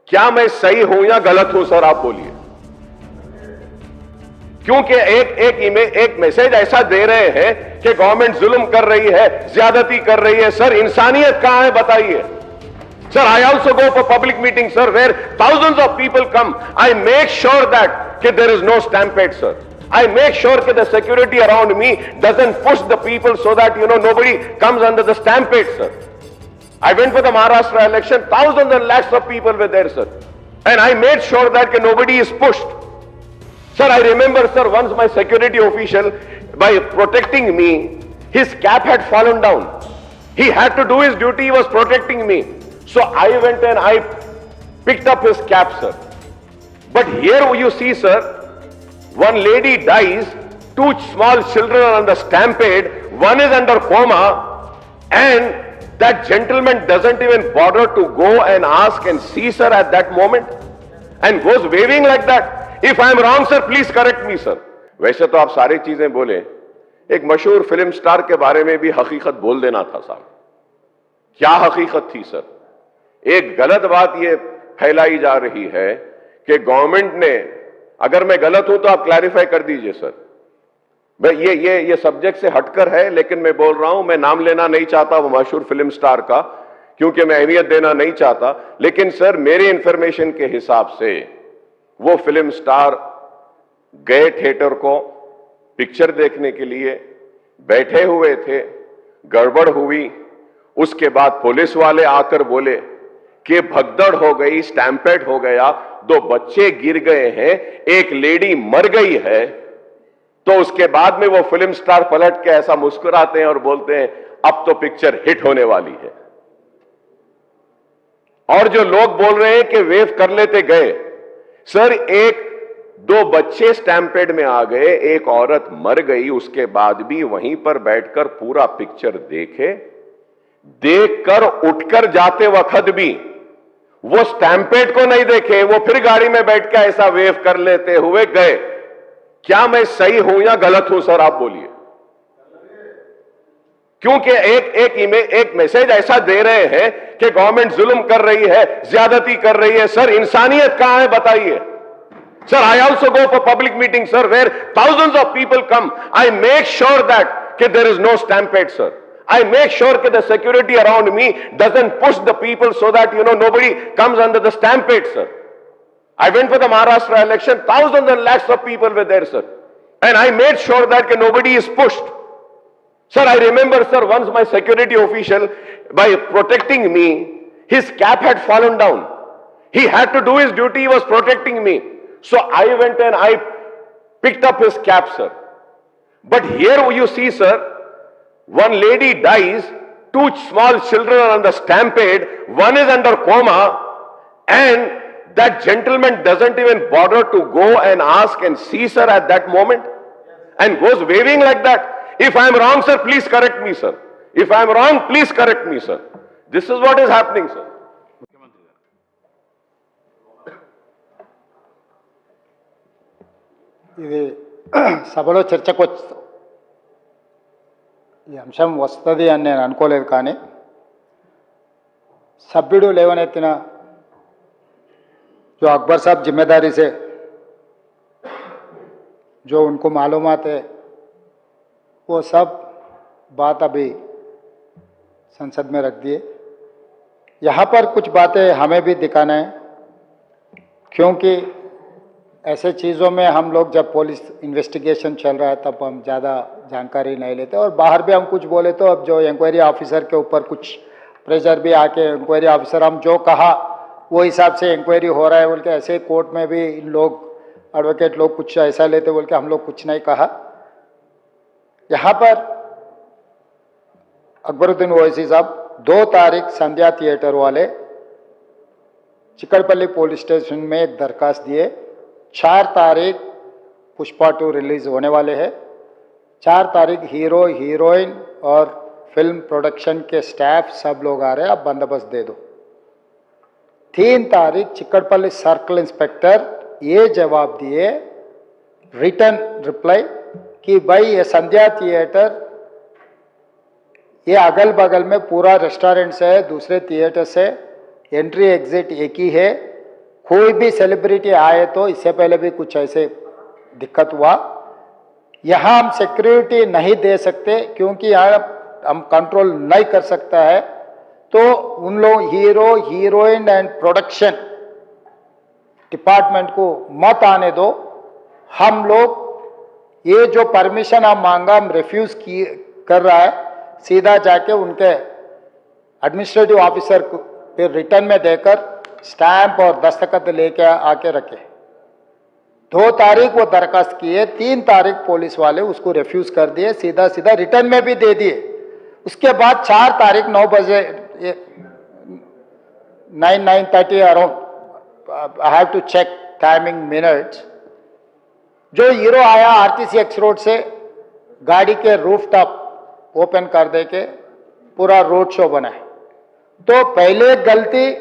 क्या मैं सही हूं या गलत हूं सर, आप बोलिए। क्योंकि एक मैसेज ऐसा दे रहे हैं कि गवर्नमेंट जुल्म कर रही है, ज्यादती कर रही है। सर इंसानियत कहां है बताइए। Sir, I also go for public meetings, sir, where thousands of people come. I make sure that there is no stampede, sir. I make sure that the security around me doesn't push the people so that, nobody comes under the stampede, sir. I went for the Maharashtra election, thousands and lakhs of people were there, sir. And I made sure that nobody is pushed. Sir, I remember, sir, once my security official, by protecting me, his cap had fallen down. He had to do his duty, he was protecting me. So I went and I picked up his cap, sir. But here you see, sir, one lady dies, two small children are under stampede, one is under coma, and that gentleman doesn't even bother to go and ask and see, sir, at that moment, and goes waving like that. If I am wrong, sir, please correct me, sir. वैसे तो आप सारी चीजें बोले, एक मशहूर film star के बारे में भी हकीकत बोल देना था साहब। क्या हकीकत थी, सर? एक गलत बात यह फैलाई जा रही है कि गवर्नमेंट ने, अगर मैं गलत हूं तो आप क्लैरिफाई कर दीजिए सर। ये सब्जेक्ट से हटकर है, लेकिन मैं बोल रहा हूं, मैं नाम लेना नहीं चाहता वो मशहूर फिल्म स्टार का, क्योंकि मैं अहमियत देना नहीं चाहता। लेकिन सर मेरे इंफॉर्मेशन के हिसाब से वो फिल्म स्टार गए थिएटर को पिक्चर देखने के लिए, बैठे हुए थे, गड़बड़ हुई, उसके बाद पुलिस वाले आकर बोले कि भगदड़ हो गई, स्टैम्पेड हो गया, दो बच्चे गिर गए हैं, एक लेडी मर गई है। तो उसके बाद में वो फिल्म स्टार पलट के ऐसा मुस्कुराते हैं और बोलते हैं अब तो पिक्चर हिट होने वाली है। और जो लोग बोल रहे हैं कि वेव कर लेते गए, सर एक दो बच्चे स्टैम्पेड में आ गए, एक औरत मर गई, उसके बाद भी वहीं पर बैठकर पूरा पिक्चर देखकर उठकर जाते वक्त भी वो स्टैम्पेड को नहीं देखे, वो फिर गाड़ी में बैठ के ऐसा वेव कर लेते हुए गए। क्या मैं सही हूं या गलत हूं सर, आप बोलिए। क्योंकि एक मैसेज ऐसा दे रहे हैं कि गवर्नमेंट जुल्म कर रही है, ज्यादती कर रही है। सर इंसानियत कहां है बताइए। Sir, I also go for public meetings, sir, where thousands of people come. I make sure that there is no stampede, sir. I make sure that the security around me doesn't push the people so that, nobody comes under the stampede, sir. I went for the Maharashtra election, thousands and lakhs of people were there, sir. And I made sure that nobody is pushed. Sir, I remember, sir, once my security official, by protecting me, his cap had fallen down. He had to do his duty, he was protecting me. So I went and I picked up his cap, sir. But here you see, sir, one lady dies, two small children are under stampede, one is under coma, and that gentleman doesn't even bother to go and ask and see, sir, at that moment, and goes waving like that. If I am wrong, sir, please correct me, sir. If I am wrong, please correct me, sir. This is what is happening, sir. ఇది సభలో చర్చకు ఈ అంశం వస్తుంది అని నేను అనుకోలేదు, కానీ సభ్యుడు లేవనెత్తిన जो अकबर साहब जिम्मेदारी से जो उनको मालूमात है वो सब बात अभी संसद में रख दिए। यहाँ पर कुछ बातें हमें भी दिखाना है, क्योंकि ऐसे चीज़ों में हम लोग जब पुलिस इन्वेस्टिगेशन चल रहा है तब हम ज़्यादा जानकारी नहीं लेते, और बाहर भी हम कुछ बोले तो अब जो इंक्वायरी ऑफिसर के ऊपर कुछ प्रेशर भी आके इंक्वायरी ऑफिसर हम जो कहा वो हिसाब से इंक्वायरी हो रहा है बोल के, ऐसे कोर्ट में भी इन लोग एडवोकेट लोग कुछ ऐसा लेते बोल के हम लोग कुछ नहीं कहा। यहाँ पर अकबरुद्दीन ओवैसी साहब 2 तारीख संध्या थिएटर वाले चिकड़पल्ली पुलिस स्टेशन में एक दरखास्त दिए। 4 तारीख पुष्पा 2 रिलीज होने वाले हैं। 4 तारीख हीरो हीरोइन और फिल्म प्रोडक्शन के स्टाफ सब लोग आ रहे हैं, आप बंदोबस्त दे दो। 3 तारीख चिकड़पल्ली सर्कल इंस्पेक्टर ये जवाब दिए, रिटर्न रिप्लाई, कि भाई ये संध्या थिएटर ये अगल बगल में पूरा रेस्टोरेंट से है, दूसरे थिएटर से एंट्री एग्जिट एक ही है, कोई भी सेलिब्रिटी आए तो इससे पहले भी कुछ ऐसे दिक्कत हुआ। यहाँ हम सिक्योरिटी नहीं दे सकते क्योंकि यहाँ हम कंट्रोल नहीं कर सकता है। तो उन लोग hero heroine and production department को मत आने दो। हम लोग ये जो परमिशन हम मांगा हम रिफ्यूज कर रहा है, सीधा जाके उनके एडमिनिस्ट्रेटिव ऑफिसर को फिर रिटर्न में देकर स्टैंप और दस्तखत लेके आके रखे। 2 तारीख वो दरखास्त किए, 3 तारीख पुलिस वाले उसको रिफ्यूज कर दिए, सीधा सीधा रिटर्न में भी दे दिए। उसके बाद 4 तारीख 9 बजे 9:30 around, I have to check timing minutes, जो हीरो आया आरटीसी एक्स रोड से गाड़ी के रूफ टॉप ओपन कर दे के पूरा रोड शो बनाए। तो पहले गलती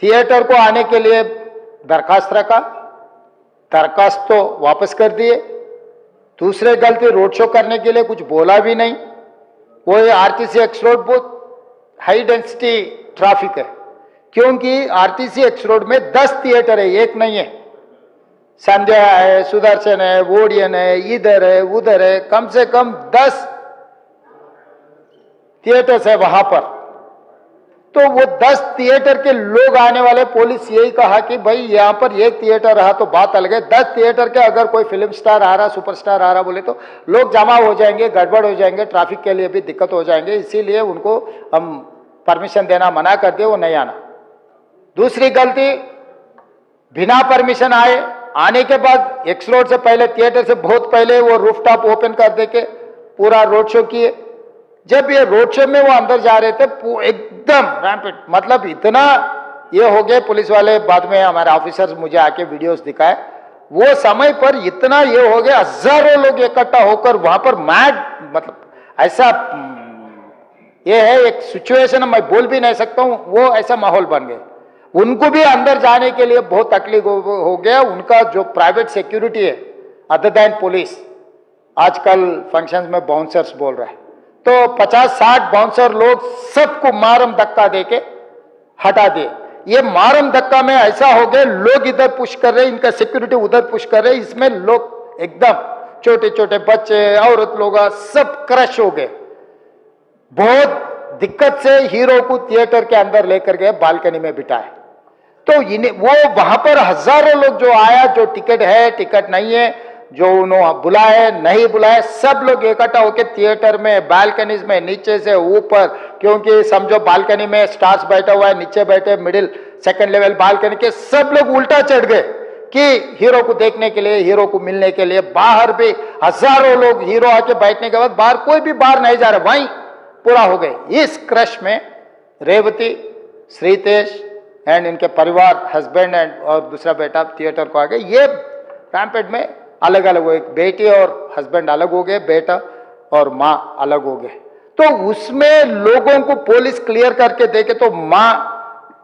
थिएटर को आने के लिए दरखास्त रखा, दरखास्त तो वापस कर दिए। दूसरे गलती रोड शो करने के लिए कुछ बोला भी नहीं। वो आरटीसी एक्स रोड बहुत हाई डेंसिटी ट्रैफिक है, क्योंकि आरटीसी एक्स रोड में 10 थिएटर है, एक नहीं है। संध्या है, सुदर्शन है, वोडियन है, इधर है, उधर है, कम से कम 10 थिएटर्स है वहां पर। तो वो 10 थिएटर के लोग आने वाले, पुलिस यही कहा कि भाई यहां पर एक थिएटर रहा तो बात अलग है, 10 थिएटर के अगर कोई फिल्म स्टार आ रहा, सुपरस्टार आ रहा बोले तो लोग जमा हो जाएंगे, गड़बड़ हो जाएंगे, ट्रैफिक के लिए भी दिक्कत हो जाएंगे। इसीलिए उनको हम परमिशन देना मना कर दिए, वो नहीं आना। दूसरी गलती, बिना परमिशन आने के बाद एक्स रोड से पहले, थिएटर से बहुत पहले वो रूफटॉप ओपन कर दे के पूरा रोड शो किए। जब ये रोड शो में वो अंदर जा रहे थे एकदम रैंपेड, मतलब इतना ये हो गए। पुलिस वाले बाद में हमारे ऑफिसर्स मुझे आके वीडियोस दिखाए, वो समय पर इतना ये हो गया, हजारों लोग इकट्ठा होकर वहां पर मैड, मतलब ऐसा ये है एक सिचुएशन, मैं बोल भी नहीं सकता हूं, वो ऐसा माहौल बन गया। उनको भी अंदर जाने के लिए बहुत तकलीफ हो गया। उनका जो प्राइवेट सिक्योरिटी है अदर देन पुलिस, आजकल फंक्शंस में बाउंसर्स बोल रहा है, तो 50-60 बाउंसर लोग सबको मारम धक्का देके हटा दिए। ये मारम धक्का में ऐसा हो गया, लोग इधर पुश कर रहे, इनका सिक्योरिटी उधर पुश कर रहे, इसमें लोग एकदम छोटे छोटे बच्चे, औरत लोग सब क्रश हो गए। बहुत दिक्कत से हीरो को थिएटर के अंदर लेकर गए, बालकनी में बिठाए। तो वो वहां पर हजारों लोग जो आया, जो टिकट है टिकट नहीं है, जो उन्होंने बुलाए नहीं बुलाए, सब लोग इकट्ठा होकर थिएटर में, बालकनीज में, नीचे से ऊपर, क्योंकि समझो बालकनी में स्टार्स बैठा हुआ है, नीचे बैठे मिडिल सेकंड लेवल बालकनी के सब लोग उल्टा चढ़ गए कि हीरो को देखने के लिए, हीरो को मिलने के लिए। बाहर भी हजारों लोग, हीरो आके बैठने के बाद बाहर कोई भी बाहर नहीं जा रहा, वहीं पूरा हो गए। इस क्रश में रेवती, श्रीतेश एंड इनके परिवार, हस्बैंड एंड और दूसरा बेटा थिएटर को आ गए। ये रैम्पेड में अलग अलग हो, एक बेटी और हस्बैंड अलग हो गए, बेटा और माँ अलग हो गए। तो उसमें लोगों को पुलिस क्लियर करके देखे तो माँ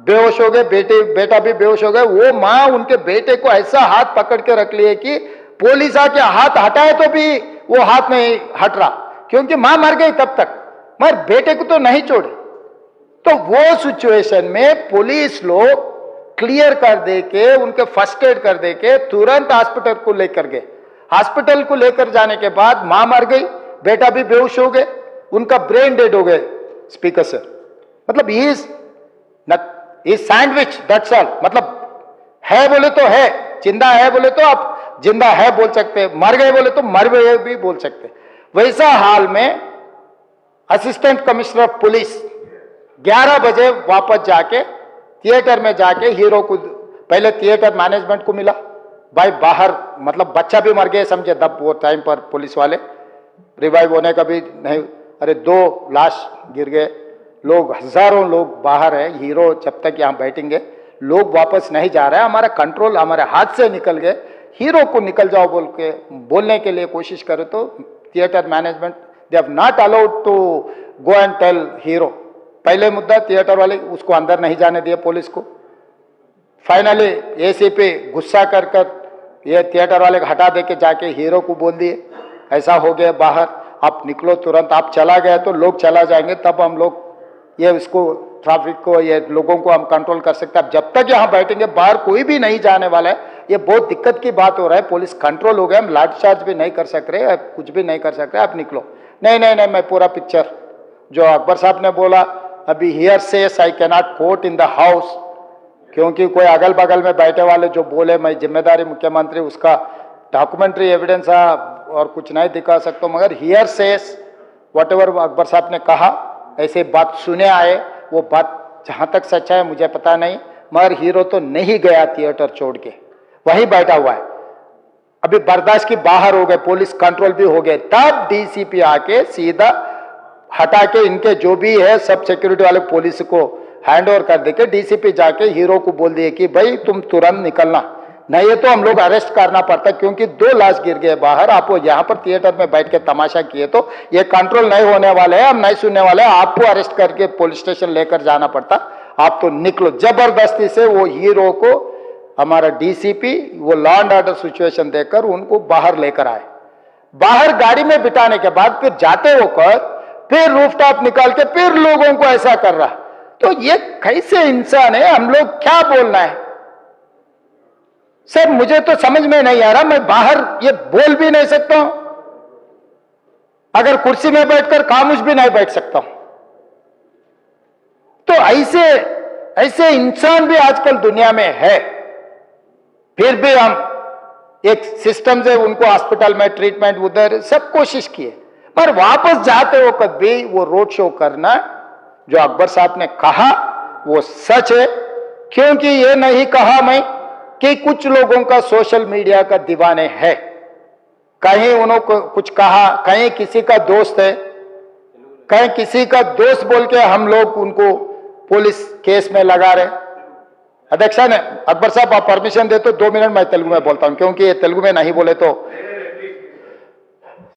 बेहोश हो गए, बेटा भी बेहोश हो गए। वो माँ उनके बेटे को ऐसा हाथ पकड़ के रख लिए कि पुलिस आके हाथ हटाए तो भी वो हाथ नहीं हट रहा, क्योंकि माँ मर गई तब तक, मगर बेटे को तो नहीं छोड़े। तो वो सिचुएशन में पुलिस लोग क्लियर कर दे के, उनके फर्स्ट एड कर दे के तुरंत हॉस्पिटल को लेकर गए। हॉस्पिटल को लेकर जाने के बाद मां मर गई, बेटा भी बेहोश हो गए, उनका ब्रेन डेड हो गए स्पीकर से। मतलब इज सैंडविच, दैट्स ऑल। मतलब है बोले तो है, जिंदा है बोले तो आप जिंदा है बोल सकते, मर गए बोले तो मर गए भी बोल सकते। वैसा हाल में असिस्टेंट कमिश्नर ऑफ पुलिस 11 बजे वापस जाके थिएटर में जाके हीरो को, पहले थिएटर मैनेजमेंट को मिला, भाई बाहर मतलब बच्चा भी मर गया समझे तब वो टाइम पर पुलिस वाले, रिवाइव होने का भी नहीं। अरे 2 लाश गिर गए, लोग हजारों लोग बाहर है, हीरो जब तक यहाँ बैठेंगे लोग वापस नहीं जा रहे हैं, हमारा कंट्रोल हमारे हाथ से निकल गए। हीरो को निकल जाओ बोल के बोलने के लिए कोशिश करे तो theatre management they have not allowed to go and tell hero. पहले मुद्दा थिएटर वाले उसको अंदर नहीं जाने दिए पुलिस को। फाइनली एसीपी गुस्सा कर ये थिएटर वाले को हटा दे के जाके हीरो को बोल दिए ऐसा हो गया बाहर, आप निकलो तुरंत, आप चला गए तो लोग चला जाएंगे, तब हम लोग ये इसको ट्रैफिक को, ये लोगों को हम कंट्रोल कर सकते हैं। अब जब तक यहाँ बैठेंगे बाहर कोई भी नहीं जाने वाला है, ये बहुत दिक्कत की बात हो रहा है। पुलिस कंट्रोल हो गया, हम लाठीचार्ज भी नहीं कर सक रहे, कुछ भी नहीं कर सक रहे, आप निकलो। नहीं नहीं नहीं, मैं पूरा पिक्चर जो अकबर साहब ने बोला, अभी here says I cannot quote in the house, क्योंकि कोई अगल बगल में बैठे वाले जो बोले मैं जिम्मेदारी मुख्यमंत्री, उसका डॉक्यूमेंट्री एविडेंस और कुछ नहीं दिखा सकता, मगर here says whatever Akbar साहब ने कहा, ऐसे बात सुने आए, वो बात जहाँ तक सच्चा है मुझे पता नहीं, मगर हीरो तो नहीं गया थिएटर छोड़ के, वहीं बैठा हुआ है। अभी बर्दाश्त की बाहर हो गए, पुलिस कंट्रोल भी हो गए, तब डीसीपी आके सीधा हटा के इनके जो भी है सब सिक्योरिटी वाले पुलिस को हैंड ओवर कर दे के डीसीपी जाके हीरो को बोल दिए कि भाई तुम तुरंत निकलना, नहीं है तो हम लोग अरेस्ट करना पड़ता, क्योंकि 2 लाश गिर गए बाहर, आप वो यहाँ पर थिएटर में बैठ के तमाशा किए तो ये कंट्रोल नहीं होने वाले हैं, हम नहीं सुनने वाले हैं, आपको अरेस्ट करके पुलिस स्टेशन लेकर जाना पड़ता, आप तो निकलो। जबरदस्ती से वो हीरो को हमारा डीसीपी वो लॉ एंड ऑर्डर सिचुएशन देकर उनको बाहर लेकर आए। बाहर गाड़ी में बिठाने के बाद फिर जाते होकर फिर रूफटॉप निकाल के फिर लोगों को ऐसा कर रहा, तो ये कैसे इंसान है, हम लोग क्या बोलना है सर, मुझे तो समझ में नहीं आ रहा। मैं बाहर ये बोल भी नहीं सकता हूं, अगर कुर्सी में बैठकर खामोश भी नहीं बैठ सकता हूं, तो ऐसे ऐसे इंसान भी आजकल दुनिया में है। फिर भी हम एक सिस्टम से उनको हॉस्पिटल में ट्रीटमेंट उधर सब कोशिश किए, पर वापस जाते हो कभी वो रोड शो करना, जो अकबर साहब ने कहा वो सच है, क्योंकि ये नहीं कहा मैं कि कुछ लोगों का सोशल मीडिया का दीवाने है, कहीं उन्होंने कुछ कहा, कहीं किसी का दोस्त है, कहीं किसी का दोस्त बोल के हम लोग उनको पुलिस केस में लगा रहे। अध्यक्षा ने अकबर साहब आप परमिशन दे तो 2 मिनट मैं तेलुगु में बोलता हूं, क्योंकि ये तेलुगु में नहीं बोले तो